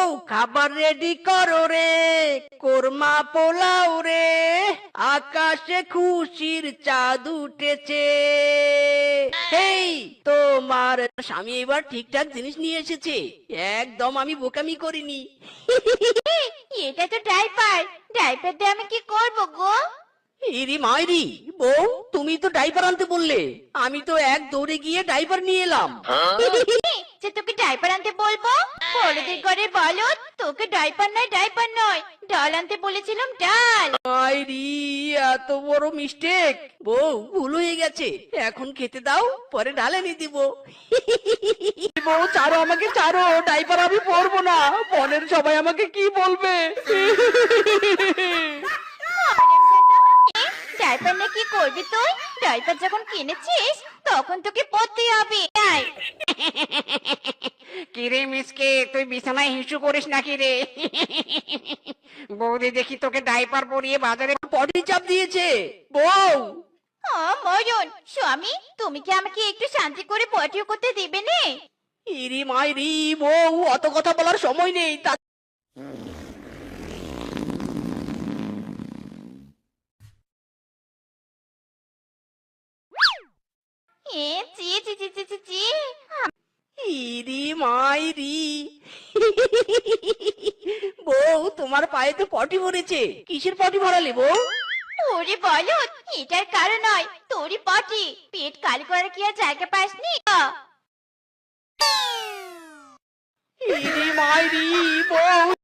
বউ খাবার রেডি করো রে, কোরমা পোলাও রে, আকাশে খুশির চাঁদ উঠেছে। হেই, তোমার স্বামী এবার ঠিকঠাক জিনিস নিয়ে এসেছে, একদম আমি বোকামি করিনি। এটা তো ডাইপার। ডাইপার দিয়ে আমি কি করব গো? ইরি মাইরি, বউ তুমি তো ডাইপার আনতে বললে, আমি তো এক দৌড়ে গিয়ে ডাইপার নিয়ে এলাম। যে তোকে ডাইপার আনতে বলবো? বড়দের ঘরে বলদ, তোকে ডাইপার নয় ডাল আনতে বলেছিলাম, ডাল। মাইরি, এত বড় মিস্টেক। বউ ভুল হয়ে গেছে, এখন খেতে দাও, পরে ঢালে নিয়ে দিব। বউ ছাড়ো, আমাকে ছাড়ো, ডাইপার আমি পরবো না, বনের সবাই আমাকে কি বলবে। ডাইপার না কি করবি তুই? ডাইপার যখন কিনেছিস তখন তোকে পরতেই হবে। আয়। কিরে মিসকে, তুই বিছানায় হিসু করিস নাকি রে? বৌদি দেখি তোকে ডাইপার পরিয়ে বাজারে। পটি চাপ দিয়েছে বউ। ও মরণ, স্বামী তুমি কি আমাকে একটু শান্তি করে পটিও করতে দিবে নে? ইরি মাইরি, বউ অত কথা বলার সময় নেই। এ চি চি চি চি চি চি। ইরি মাইরি, বউ তোমার পায়ে তো পটি ভরেছে, কিসের পটি ভরালে বউ? ওরে বলদ, এটার কারণ নয়, তোরই পটি। পেট কালি করার কি আর জায়গা পাসনি? ইরি মাইরি, বউ